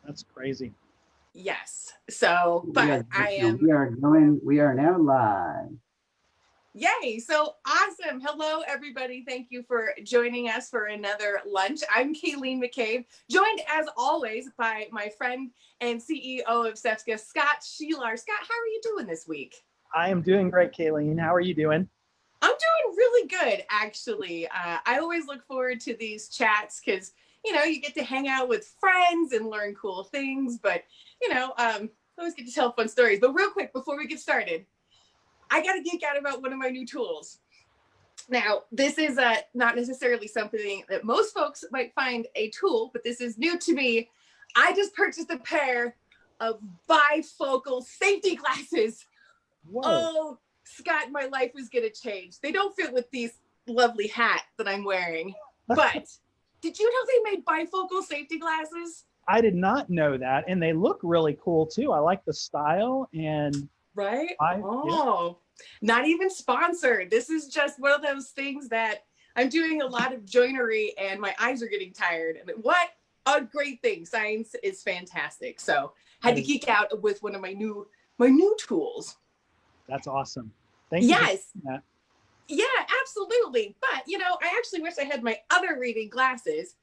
That's crazy. Yes. So, but We are now live. Yay. So awesome. Hello, everybody. Thank you for joining us for another lunch. I'm Kayleen McCabe, joined as always by my friend and CEO of SEFSCA, Scott Sheelar. Scott, how are you doing this week? I am doing great, Kayleen. How are you doing? I'm doing really good, actually. I always look forward to these chats because, you get to hang out with friends and learn cool things, but, always get to tell fun stories. But real quick, before we get started, I got to geek out about one of my new tools. Now, this is not necessarily something that most folks might find a tool, but this is new to me. I just purchased a pair of bifocal safety glasses. Whoa. Oh, Scott, my life is going to change. They don't fit with these lovely hat that I'm wearing. But did you know they made bifocal safety glasses? I did not know that. And they look really cool too. I like the style and right? Yeah. Not even sponsored. This is just one of those things that I'm doing a lot of joinery and my eyes are getting tired. And what a great thing. Science is fantastic. So had to geek out with one of my new tools. That's awesome. Thank you. Yes. Yeah, absolutely. But, I actually wish I had my other reading glasses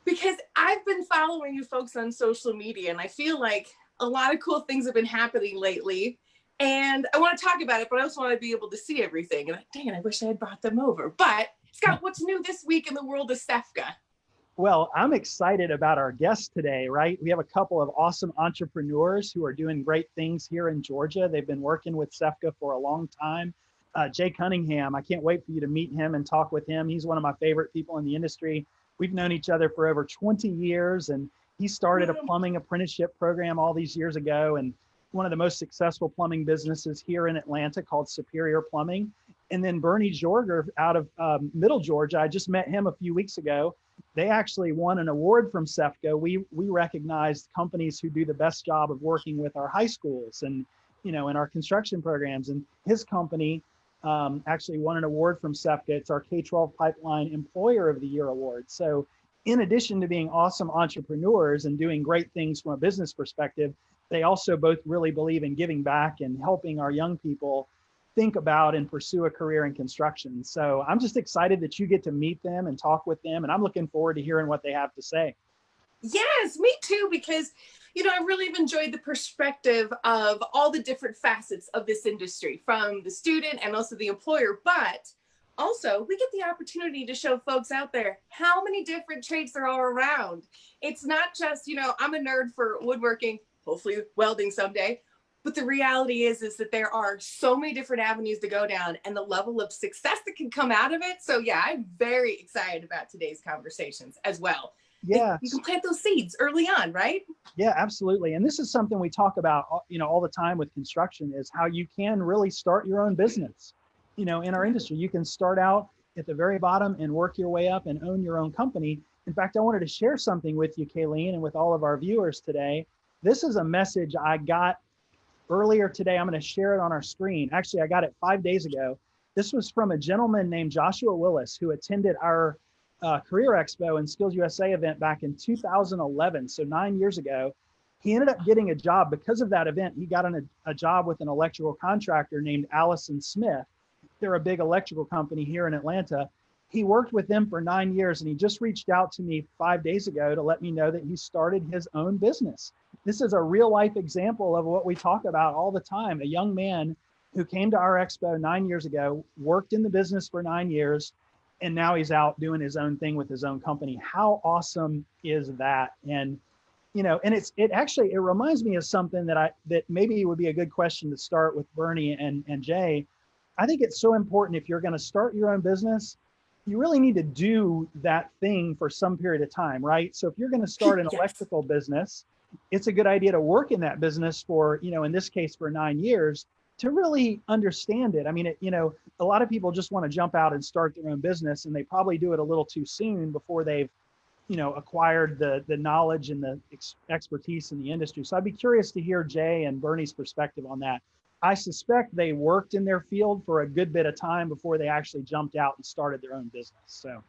because I've been following you folks on social media and I feel like a lot of cool things have been happening lately. And I want to talk about it, but I also want to be able to see everything. And dang it, I wish I had brought them over. But Scott, what's new this week in the world of SEFCA? Well, I'm excited about our guest today, right? We have a couple of awesome entrepreneurs who are doing great things here in Georgia. They've been working with SEFCA for a long time. Jay Cunningham, I can't wait for you to meet him and talk with him. He's one of my favorite people in the industry. We've known each other for over 20 years, and he started a plumbing apprenticeship program all these years ago, and one of the most successful plumbing businesses here in Atlanta called Superior Plumbing. And then Bernie Jorger out of Middle Georgia, I just met him a few weeks ago. They actually won an award from SEFCA. We recognize companies who do the best job of working with our high schools and, in our construction programs. And his company actually won an award from SEFCA. It's our K-12 Pipeline Employer of the Year award. So in addition to being awesome entrepreneurs and doing great things from a business perspective, they also both really believe in giving back and helping our young people think about and pursue a career in construction. So I'm just excited that you get to meet them and talk with them. And I'm looking forward to hearing what they have to say. Yes, me too, because, I really have enjoyed the perspective of all the different facets of this industry, from the student and also the employer. But also, we get the opportunity to show folks out there how many different trades there are around. It's not just, I'm a nerd for woodworking, hopefully welding someday. But the reality is that there are so many different avenues to go down and the level of success that can come out of it. So yeah, I'm very excited about today's conversations as well. Yeah. You can plant those seeds early on, right? Yeah, absolutely. And this is something we talk about, all the time with construction is how you can really start your own business. In our industry, you can start out at the very bottom and work your way up and own your own company. In fact, I wanted to share something with you, Kayleen, and with all of our viewers today. This is a message I got earlier today. I'm going to share it on our screen. Actually, I got it 5 days ago. This was from a gentleman named Joshua Willis who attended our Career Expo and Skills USA event back in 2011. So 9 years ago, he ended up getting a job because of that event. He got a job with an electrical contractor named Allison Smith. They're a big electrical company here in Atlanta. He worked with them for 9 years, and he just reached out to me 5 days ago to let me know that he started his own business. This is a real life example of what we talk about all the time. A young man who came to our expo 9 years ago, worked in the business for 9 years, and now he's out doing his own thing with his own company. How awesome is that? And and it reminds me of something that maybe would be a good question to start with Bernie and Jay. I think it's so important, if you're going to start your own business, you really need to do that thing for some period of time, right? So if you're going to start an electrical business, it's a good idea to work in that business for, in this case, for 9 years to really understand it. I mean, a lot of people just want to jump out and start their own business, and they probably do it a little too soon before they've, acquired the knowledge and the expertise in the industry. So I'd be curious to hear Jay and Bernie's perspective on that. I suspect they worked in their field for a good bit of time before they actually jumped out and started their own business. So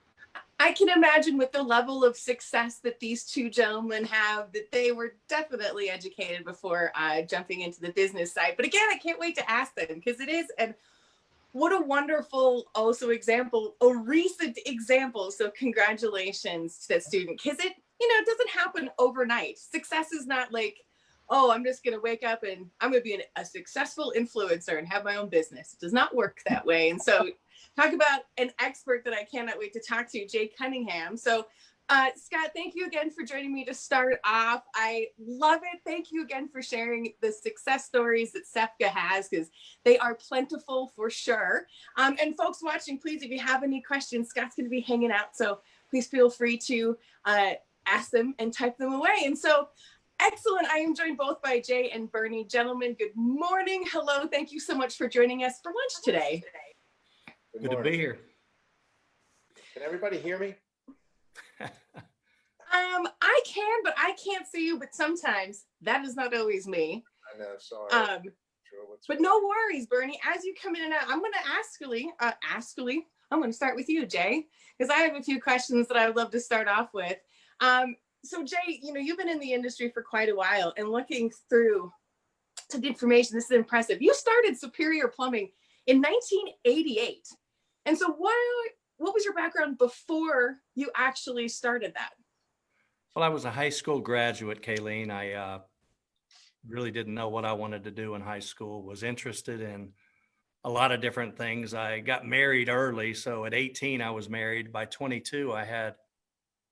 I can imagine with the level of success that these two gentlemen have, that they were definitely educated before jumping into the business side. But again, I can't wait to ask them, because it is, and what a wonderful also example, a recent example. So congratulations to that student, because it, it doesn't happen overnight. Success is not like, oh, I'm just going to wake up and I'm going to be a successful influencer and have my own business. It does not work that way. And so talk about an expert that I cannot wait to talk to, Jay Cunningham. So Scott, thank you again for joining me to start off. I love it. Thank you again for sharing the success stories that SEPCA has, because they are plentiful for sure. And folks watching, please, if you have any questions, Scott's going to be hanging out. So please feel free to ask them and type them away. And so excellent. I am joined both by Jay and Bernie. Gentlemen, good morning. Hello. Thank you so much for joining us for lunch today. Good to be here. Can everybody hear me? I can, but I can't see you. But sometimes that is not always me. I know, sorry. But no worries, Bernie. As you come in and out, I'm going to I'm going to start with you, Jay, because I have a few questions that I would love to start off with. So Jay, you've been in the industry for quite a while, and looking through to the information, this is impressive. You started Superior Plumbing in 1988. And so what was your background before you actually started that? Well, I was a high school graduate, Kayleen. I really didn't know what I wanted to do in high school, was interested in a lot of different things. I got married early. So at 18, I was married. By 22, I had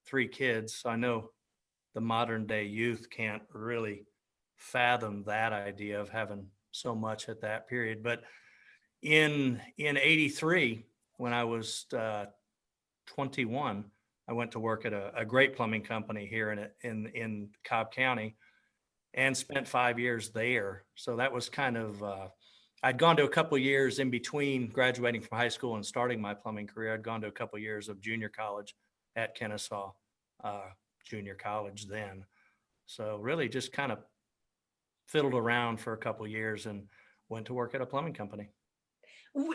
3 kids. So I know the modern day youth can't really fathom that idea of having so much at that period. But in 83, when I was 21, I went to work at a great plumbing company here in Cobb County, and spent 5 years there. So that was kind of, I'd gone to a couple of years in between graduating from high school and starting my plumbing career. I'd gone to a couple of years of junior college at Kennesaw Junior College then. So really just kind of fiddled around for a couple of years and went to work at a plumbing company.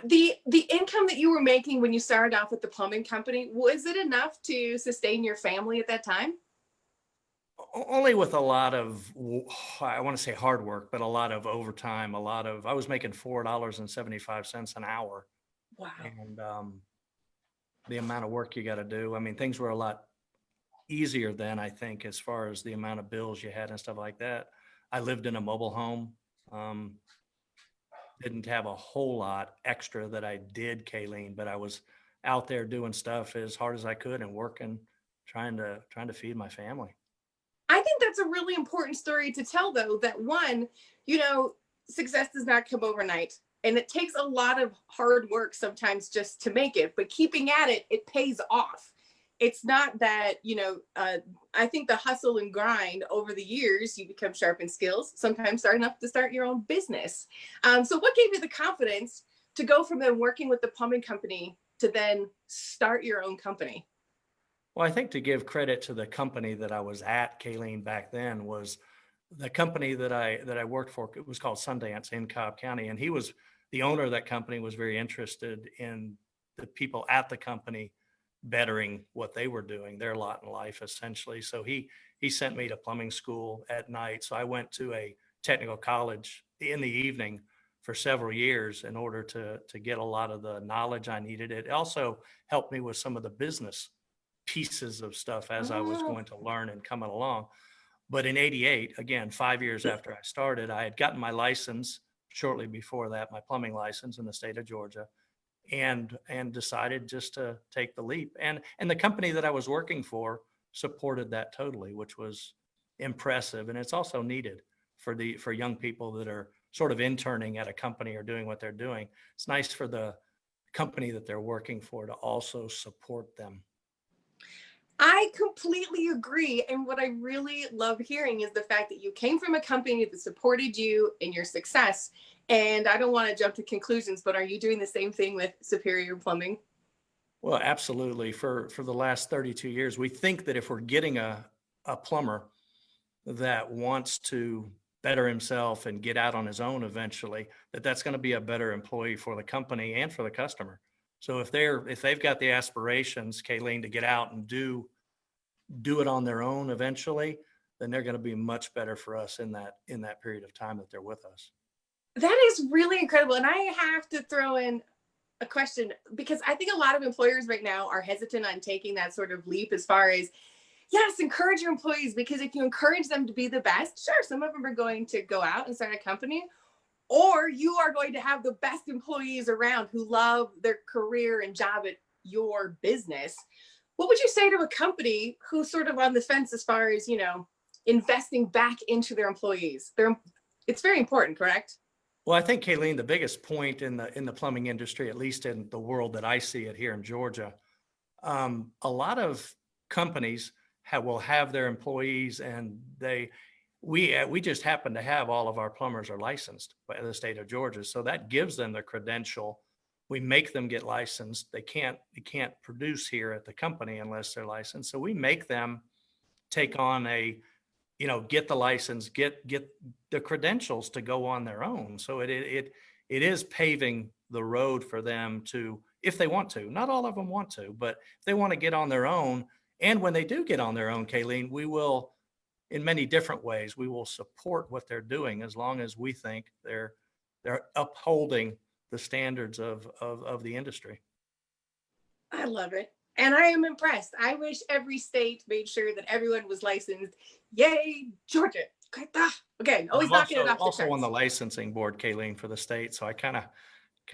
The income that you were making when you started off with the plumbing company, was it enough to sustain your family at that time? Only with a lot of, I want to say hard work, but a lot of overtime, I was making $4.75 an hour. Wow. And the amount of work you got to do. I mean, things were a lot easier then, I think, as far as the amount of bills you had and stuff like that. I lived in a mobile home. Didn't have a whole lot extra that I did, Kayleen, but I was out there doing stuff as hard as I could and working, trying to feed my family. I think that's a really important story to tell, though, that one, success does not come overnight, and it takes a lot of hard work sometimes just to make it, but keeping at it, it pays off. It's not that, I think the hustle and grind over the years, you become sharp in skills, sometimes start enough to start your own business. So what gave you the confidence to go from then working with the plumbing company to then start your own company? Well, I think to give credit to the company that I was at, Kayleen, back then, was the company that I worked for. It was called Sundance in Cobb County. And the owner of that company was very interested in the people at the company bettering what they were doing, their lot in life, essentially. So he sent me to plumbing school at night. So I went to a technical college in the evening for several years in order to get a lot of the knowledge I needed. It also helped me with some of the business pieces of stuff as I was going to learn and coming along. But in 88, again, 5 years after I started, I had gotten my license shortly before that, my plumbing license in the state of Georgia, and decided just to take the leap. And the company that I was working for supported that totally, which was impressive. And it's also needed for young people that are sort of interning at a company or doing what they're doing. It's nice for the company that they're working for to also support them. I completely agree. And what I really love hearing is the fact that you came from a company that supported you in your success. And I don't want to jump to conclusions, but are you doing the same thing with Superior Plumbing? Well, absolutely. For the last 32 years, we think that if we're getting a plumber that wants to better himself and get out on his own eventually, that's going to be a better employee for the company and for the customer. So if they've got the aspirations, Kayleen, to get out and do it on their own eventually, then they're going to be much better for us in that period of time that they're with us. That is really incredible. And I have to throw in a question, because I think a lot of employers right now are hesitant on taking that sort of leap as far as, yes, encourage your employees, because if you encourage them to be the best, sure, some of them are going to go out and start a company, or you are going to have the best employees around who love their career and job at your business. What would you say to a company who's sort of on the fence as far as, investing back into their employees? It's very important, correct? Well, I think, Kayleen, the biggest point in the plumbing industry, at least in the world that I see it here in Georgia, a lot of companies will have their employees, and we just happen to have all of our plumbers are licensed by the state of Georgia, so that gives them the credential. We make them get licensed. They can't produce here at the company unless they're licensed. So we make them take on get the license, get the credentials to go on their own. So it is paving the road for them to, if they want to. Not all of them want to, but if they want to get on their own, and when they do get on their own, Kayleen, we will, in many different ways, we will support what they're doing as long as we think they're upholding the standards of the industry. I love it. And I am impressed. I wish every state made sure that everyone was licensed. Yay, Georgia. Okay, always knocking it off the charts. Also on the licensing board, Kayleen, for the state. So I kind of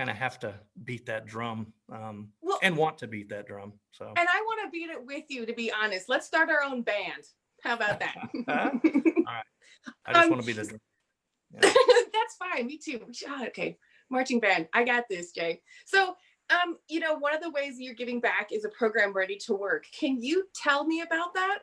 have to beat that drum and want to beat that drum. So. And I want to beat it with you, to be honest. Let's start our own band. How about that? All right. I just want to be the drum. Yeah. That's fine. Me too. Okay. Marching band. I got this, Jay. So, one of the ways you're giving back is a program, Ready to Work. Can you tell me about that?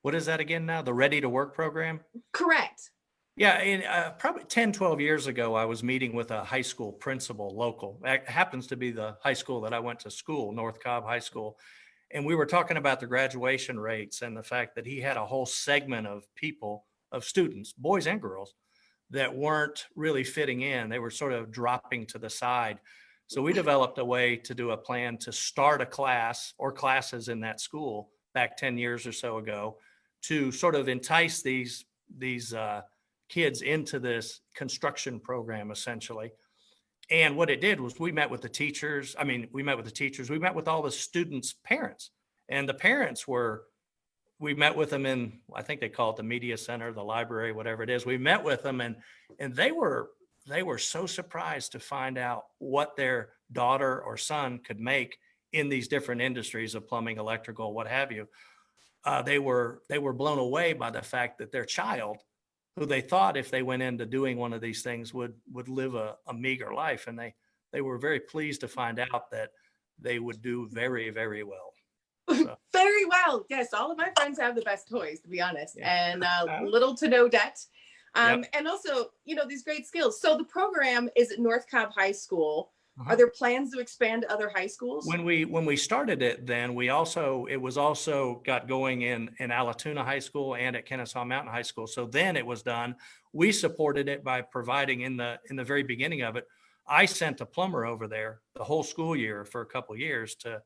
What is that again now? The Ready to Work program? Correct. Yeah, probably 10, 12 years ago, I was meeting with a high school principal local. It happens to be the high school that I went to school, North Cobb High School. And we were talking about the graduation rates and the fact that he had a whole segment of people, of students, boys and girls, that weren't really fitting in. They were sort of dropping to the side. So we developed a way to do a plan to start a class or classes in that school back 10 years or so ago to sort of entice these kids into this construction program, essentially. And what it did was we met with the teachers. We met with all the students' parents, and the parents we met with them in, I think they call it the media center, the library, whatever it is. We met with them, and they were so surprised to find out what their daughter or son could make in these different industries of plumbing, electrical, what have you. They were blown away by the fact that their child, who they thought if they went into doing one of these things would live a meager life. And they were very pleased to find out that they would do very, very well. So. Very well. Yes. All of my friends have the best toys, to be honest, and little to no debt. And also, these great skills. So the program is at North Cobb High School. Uh-huh. Are there plans to expand to other high schools? When we started it, then it was also got going in Allatoona High School and at Kennesaw Mountain High School. So then it was done. We supported it by providing in the very beginning of it. I sent a plumber over there the whole school year for a couple of years to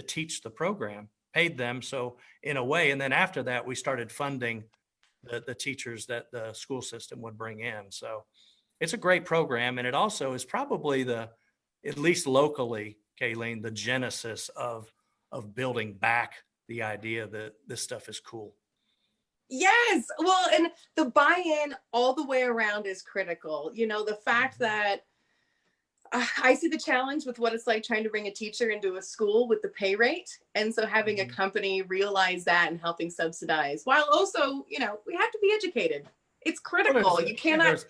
teach the program, paid them. So in a way, and then after that, we started funding the teachers that the school system would bring in. So it's a great program. And it also is probably at least locally, Kayleen, the genesis of building back the idea that this stuff is cool. Yes. Well, and the buy-in all the way around is critical. The fact that I see the challenge with what it's like trying to bring a teacher into a school with the pay rate. And so having a company realize that and helping subsidize, while also, we have to be educated. It's critical. You cannot.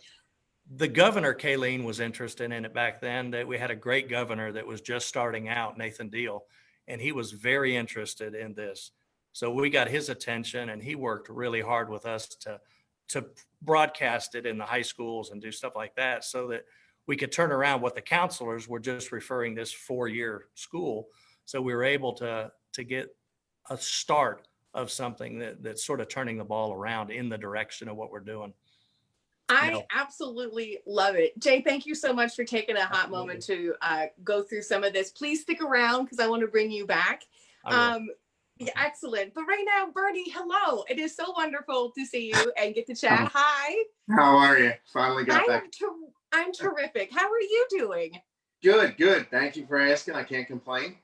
The governor, Kayleen, was interested in it back then. That we had a great governor that was just starting out, Nathan Deal, and he was very interested in this. So we got his attention, and he worked really hard with us to broadcast it in the high schools and do stuff like that, so that we could turn around what the counselors were just referring this 4-year school. So we were able to get a start of something that's sort of turning the ball around in the direction of what we're doing. I absolutely love it. Jay, thank you so much for taking a hot Absolutely. moment to go through some of this. Please stick around because I want to bring you back. I will. Yeah, excellent. But right now, Bernie, hello. It is so wonderful to see you and get to chat. Hi. How are you? Finally got back. I'm terrific. How are you doing? Good, good. Thank you for asking. I can't complain.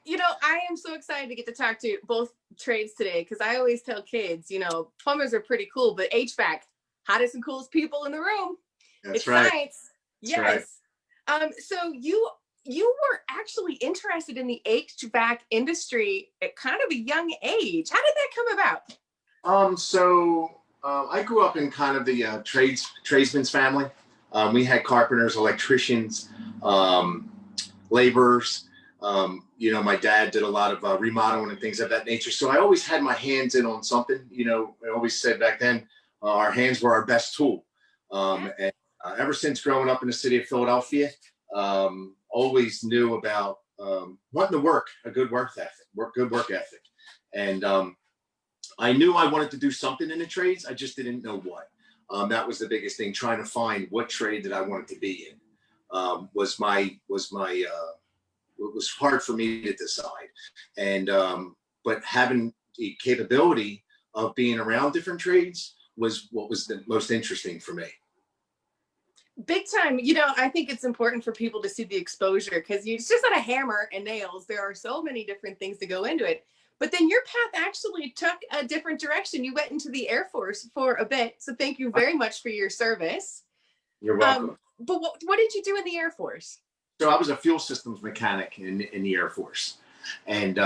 You know, I am so excited to get to talk to both trades today because I always tell kids, you know, plumbers are pretty cool, but HVAC, hottest and coolest people in the room. That's It's right. science. That's Yes. So you were actually interested in the HVAC industry at kind of a young age. How did that come about? I grew up in kind of the tradesman's family. We had carpenters, electricians, laborers. My dad did a lot of remodeling and things of that nature. So I always had my hands in on something. I always said back then, our hands were our best tool. And ever since growing up in the city of Philadelphia, always knew about wanting to work, a good work ethic. And I knew I wanted to do something in the trades. I just didn't know what. That was the biggest thing, trying to find what trade that I wanted to be in. It was hard for me to decide. And but having the capability of being around different trades was what was the most interesting for me. Big time. You know, I think it's important for people to see the exposure because it's just not a hammer and nails. There are so many different things that go into it. But then your path actually took a different direction. You went into the Air Force for a bit. So thank you very much for your service. You're welcome. But what did you do in the Air Force? So I was a fuel systems mechanic in the Air Force. And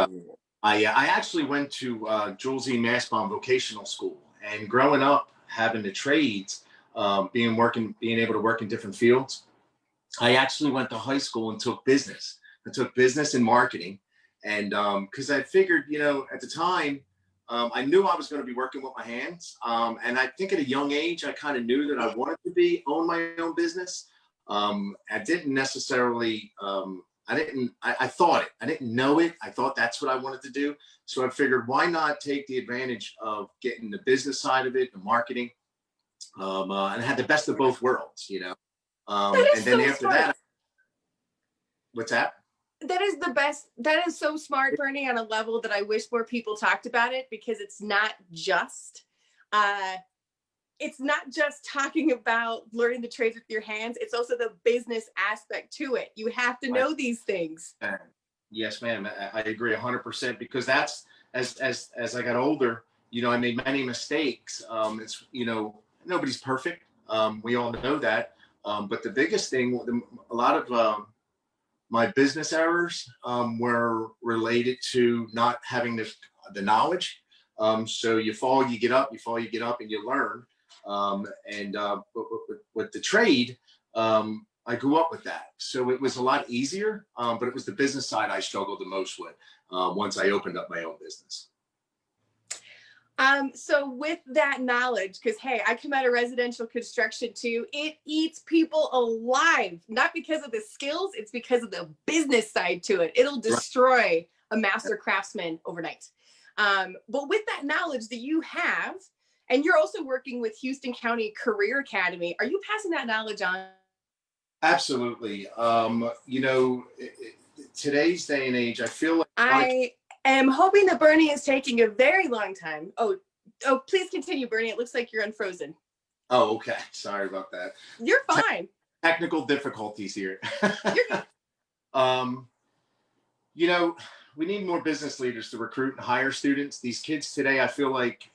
I actually went to Jules E. Mastbaum Vocational School. And growing up, having the trades, being able to work in different fields, I actually went to high school and took business. I took business and marketing. And because I figured, at the time, I knew I was going to be working with my hands. And I think at a young age, I kind of knew that I wanted to own my own business. I didn't necessarily, I thought it, I didn't know it. I thought that's what I wanted to do. So I figured, why not take the advantage of getting the business side of it, the marketing, and had the best of both worlds, and then so after smart. that, what's that? That is the best. That is so smart, Bernie, on a level that I wish more people talked about it because it's not just talking about learning the trades with your hands. It's also the business aspect to it. You have to know these things. Yes, ma'am. I agree 100% because that's as I got older, I made many mistakes. It's, nobody's perfect. We all know that. But the biggest thing, a lot of my business errors were related to not having the knowledge. So you fall, you get up, you fall, you get up, and you learn. But with the trade, I grew up with that. So it was a lot easier, but it was the business side I struggled the most with once I opened up my own business. So with that knowledge, because hey, I come out of residential construction too, it eats people alive, not because of the skills, it's because of the business side to it. It'll destroy a master craftsman overnight. But with that knowledge that you have, and you're also working with Houston County Career Academy, are you passing that knowledge on? Absolutely. Today's day and age, I feel like I am hoping that Bernie is taking a very long time. Oh, please continue, Bernie. It looks like you're unfrozen. Oh, okay. Sorry about that. You're fine. Technical difficulties here. You're good. We need more business leaders to recruit and hire students. These kids today, I feel like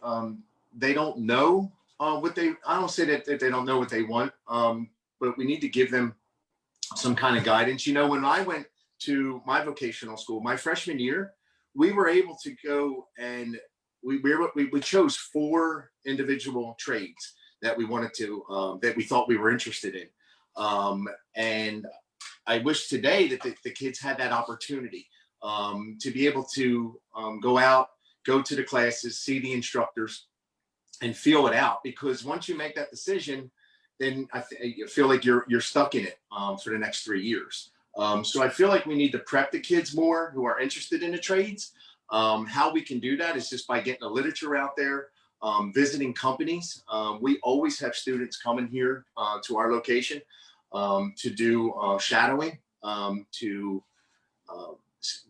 they don't know I don't say that they don't know what they want, but we need to give them some kind of guidance. When I went to my vocational school, my freshman year, we were able to go and we chose 4 individual trades that we wanted to, that we thought we were interested in. And I wish today that the kids had that opportunity to be able to go to the classes, see the instructors, and feel it out. Because once you make that decision, then I feel like you're stuck in it for the next 3 years. So I feel like we need to prep the kids more who are interested in the trades. How we can do that is just by getting the literature out there, visiting companies. We always have students coming here to our location to do shadowing, to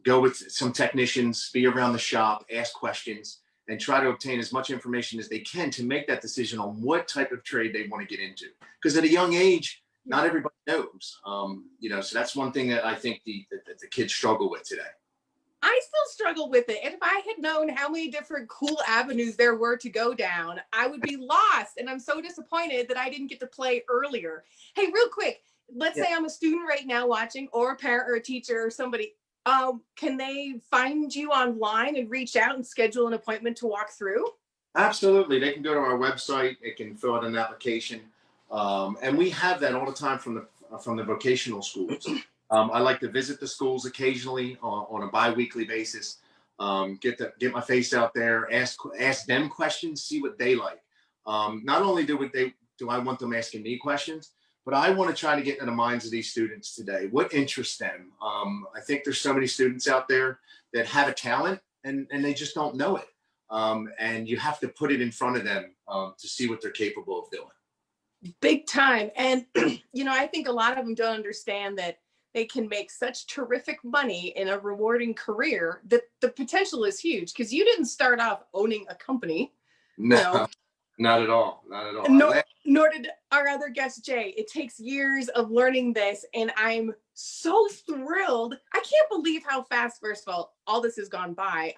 go with some technicians, be around the shop, ask questions, and try to obtain as much information as they can to make that decision on what type of trade they want to get into. Because at a young age, not everybody knows. So that's one thing that I think the kids struggle with today. I still struggle with it. And if I had known how many different cool avenues there were to go down, I would be lost. And I'm so disappointed that I didn't get to play earlier. Hey, real quick, let's say I'm a student right now watching, or a parent or a teacher or somebody. Can they find you online and reach out and schedule an appointment to walk through? Absolutely. They can go to our website. They can fill out an application. And we have that all the time from the vocational schools. I like to visit the schools occasionally on a bi-weekly basis. Get my face out there, ask them questions, see what they like. Not only do I want them asking me questions, but I want to try to get in the minds of these students today. What interests them? I think there's so many students out there that have a talent and they just don't know it. And you have to put it in front of them to see what they're capable of doing. Big time. And, I think a lot of them don't understand that they can make such terrific money in a rewarding career, that the potential is huge, because you didn't start off owning a company. No, not at all. Not at all. Nor did our other guest, Jay. It takes years of learning this, and I'm so thrilled. I can't believe how fast, first of all this has gone by,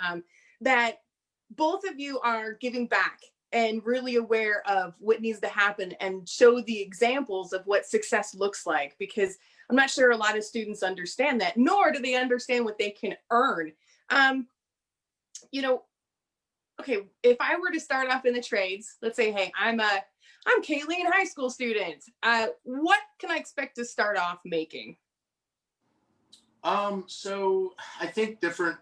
that both of you are giving back and really aware of what needs to happen and show the examples of what success looks like, because I'm not sure a lot of students understand that, nor do they understand what they can earn. Okay, if I were to start off in the trades, let's say, hey, I'm Kayleen high school student. What can I expect to start off making? So I think different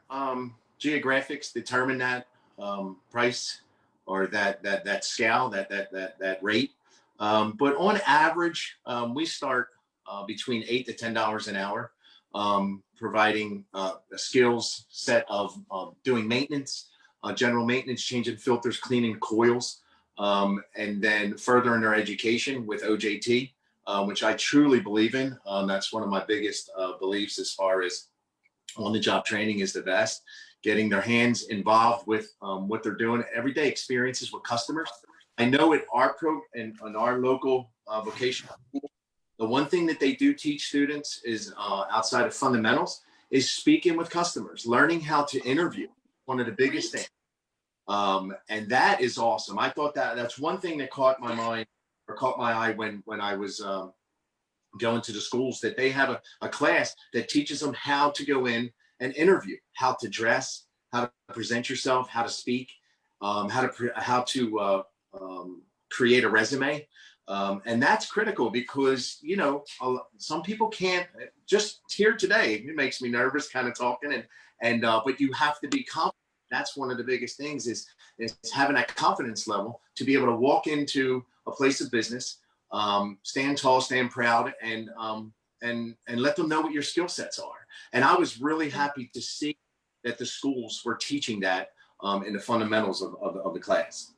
geographics determine that price, or that scale, that rate. But on average, we start between $8 to $10 an hour, providing a skills set of doing maintenance, general maintenance, changing filters, cleaning coils, and then further in their education with OJT, which I truly believe in. That's one of my biggest beliefs as far as on-the-job training is the best. Getting their hands involved with what they're doing, everyday experiences with customers. I know at our and our local vocational school, the one thing that they do teach students is outside of fundamentals is speaking with customers, learning how to interview. One of the biggest things. And that is awesome. I thought that's one thing that caught my mind, or caught my eye when I was going to the schools, that they have a class that teaches them how to go in and interview, how to dress, how to present yourself, how to speak, how to create a resume. And that's critical because, some people can't. Just here today, it makes me nervous kind of talking, but you have to be confident. That's one of the biggest things is having that confidence level to be able to walk into a place of business, stand tall, stand proud, and let them know what your skill sets are. And I was really happy to see that the schools were teaching that in the fundamentals of the class.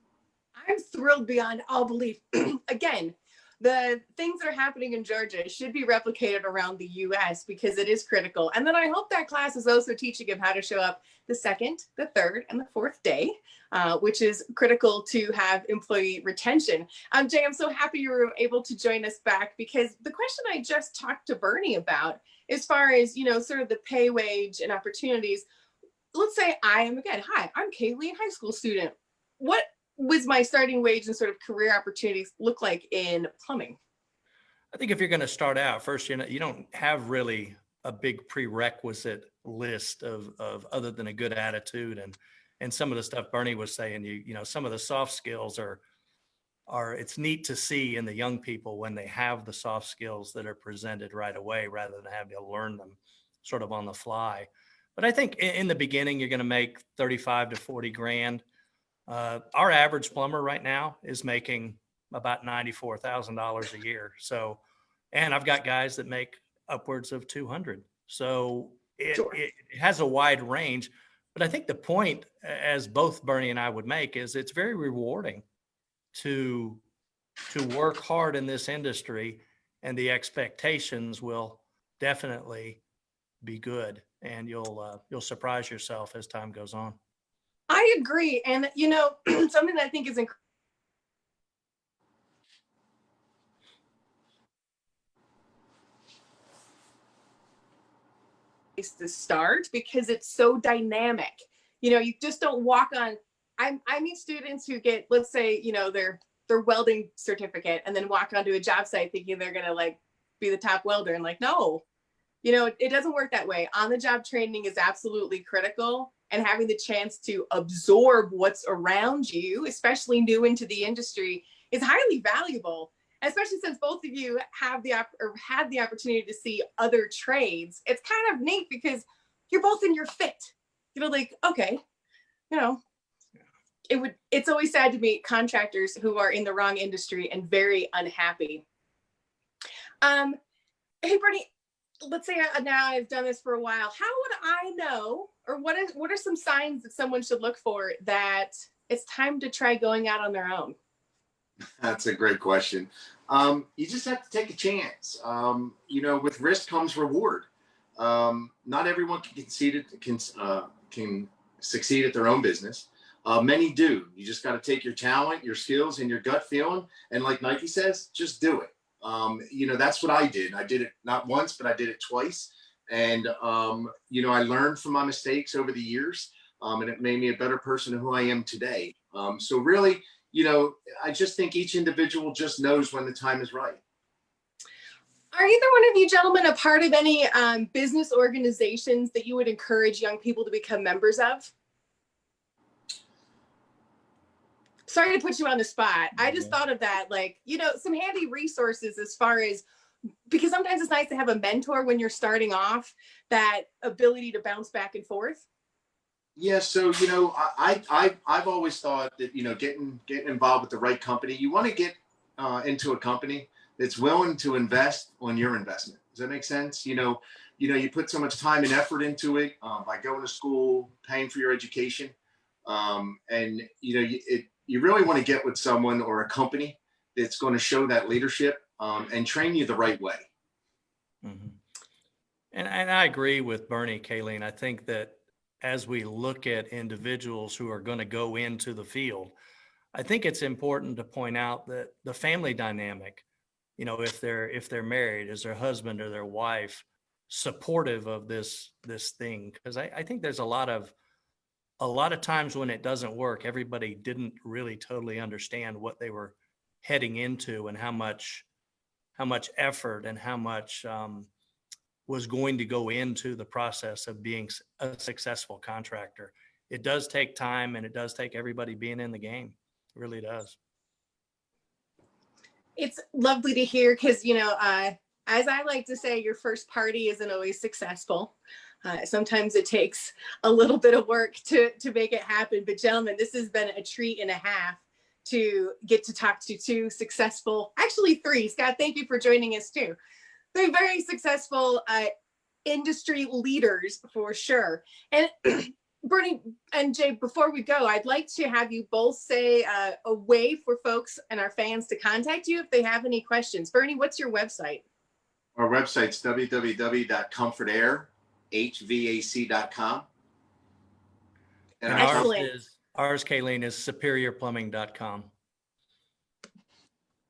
I'm thrilled beyond all belief. Again, the things that are happening in Georgia should be replicated around the US, because it is critical. And then I hope that class is also teaching them how to show up the second, the third, and the fourth day, which is critical to have employee retention. Jay, I'm so happy you were able to join us back, because the question I just talked to Bernie about, as far as, sort of the pay wage and opportunities, let's say hi, I'm Kayleen, high school student. What was my starting wage and sort of career opportunities look like in plumbing? I think if you're going to start out first, you don't have really a big prerequisite list of other than a good attitude and some of the stuff Bernie was saying. Some of the soft skills are it's neat to see in the young people when they have the soft skills that are presented right away, rather than having to learn them sort of on the fly. But I think in the beginning, you're going to make 35 to 40 grand. Our average plumber right now is making about $94,000 a year. So, and I've got guys that make upwards of 200. So it has a wide range, But I think the point, as both Bernie and I would make, is it's very rewarding to work hard in this industry, and the expectations will definitely be good, and you'll surprise yourself as time goes on. I agree. And, you know, something that I think is to start because it's so dynamic. You know, you just don't walk on. I meet students who get, let's say, you know, their welding certificate and then walk onto a job site thinking they're gonna like be the top welder, and like, no, you know, it doesn't work that way. On the job training is absolutely critical, and having the chance to absorb what's around you, especially new into the industry, is highly valuable. Especially since both of you have had the opportunity to see other trades. It's kind of neat because you're both in your fit. You know, like, okay, you know, it's always sad to meet contractors who are in the wrong industry and very unhappy. Hey, Bernie, let's say now I've done this for a while. How would I know, or what are some signs that someone should look for that it's time to try going out on their own? That's a great question. You just have to take a chance. You know, with risk comes reward. Not everyone can succeed at their own business. Many do. You just got to take your talent, your skills, and your gut feeling, and like Nike says, just do it. You know, that's what I did. I did it not once, but I did it twice. And you know, I learned from my mistakes over the years, and it made me a better person who I am today. So really, you know, I just think each individual just knows when the time is right. Are either one of you gentlemen a part of any business organizations that you would encourage young people to become members of? Sorry to put you on the spot. I just thought of that, like, you know, some handy resources as far as, because sometimes it's nice to have a mentor when you're starting off, that ability to bounce back and forth. Yeah, so you know, I've always thought that, you know, getting involved with the right company, you want to get into a company that's willing to invest on your investment. Does that make sense? You know, you put so much time and effort into it by going to school, paying for your education, and you know, you really want to get with someone or a company that's going to show that leadership and train you the right way. Mm-hmm. And I agree with Bernie, Kayleen. I think that as we look at individuals who are going to go into the field, I think it's important to point out that the family dynamic, you know, if they're married, is their husband or their wife supportive of this thing? Because I think there's a lot of times when it doesn't work, everybody didn't really totally understand what they were heading into, and how much effort and how much was going to go into the process of being a successful contractor. It does take time, and it does take everybody being in the game. It really does. It's lovely to hear because, you know, as I like to say, your first party isn't always successful. Sometimes it takes a little bit of work to make it happen. But gentlemen, this has been a treat and a half to get to talk to two successful, actually three. Scott, thank you for joining us too. They're very successful industry leaders for sure. And Bernie and Jay, before we go, I'd like to have you both say a way for folks and our fans to contact you if they have any questions. Bernie, what's your website? Our website's www.comfortairhvac.com. And ours, Kayleen, is superiorplumbing.com.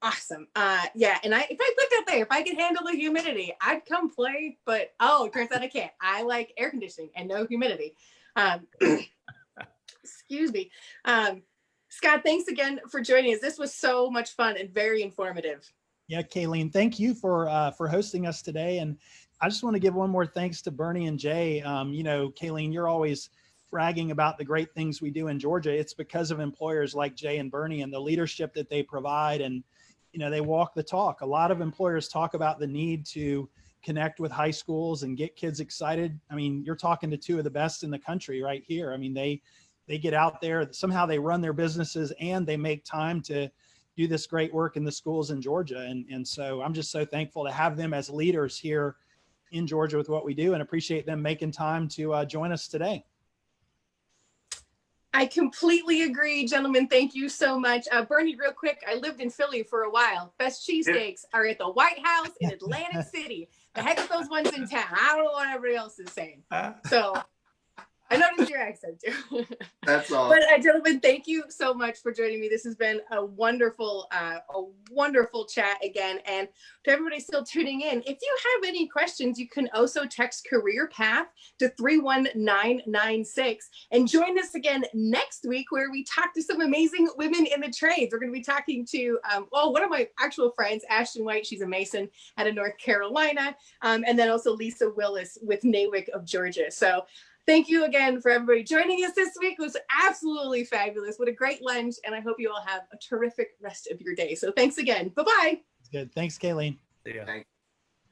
Awesome. Yeah, and if I looked up there, if I could handle the humidity, I'd come play, but it turns out I can't. I like air conditioning and no humidity. Excuse me. Scott, thanks again for joining us. This was so much fun and very informative. Yeah, Kayleen, thank you for hosting us today. And I just want to give one more thanks to Bernie and Jay. You know, Kayleen, you're always bragging about the great things we do in Georgia. It's because of employers like Jay and Bernie and the leadership that they provide. And, you know, they walk the talk. A lot of employers talk about the need to connect with high schools and get kids excited. I mean, you're talking to two of the best in the country right here. I mean, they get out there, somehow they run their businesses and they make time to do this great work in the schools in Georgia. And so I'm just so thankful to have them as leaders here in Georgia with what we do, and appreciate them making time to join us today. I completely agree, gentlemen. Thank you so much. Bernie, real quick, I lived in Philly for a while. Best cheesesteaks are at the White House in Atlantic City. The heck with those ones in town. I don't know what everybody else is saying. So I noticed your accent too. That's all. But gentlemen, thank you so much for joining me. This has been a wonderful chat again. And to everybody still tuning in, if you have any questions, you can also text Career Path to 31996 and join us again next week where we talk to some amazing women in the trades. We're going to be talking to one of my actual friends, Ashton White. She's a Mason out of North Carolina, and then also Lisa Willis with NAWIC of Georgia. So thank you again for everybody joining us this week. It was absolutely fabulous. What a great lunch. And I hope you all have a terrific rest of your day. So thanks again. Bye-bye. Good. Thanks, Kayleen. Yeah. Thank you.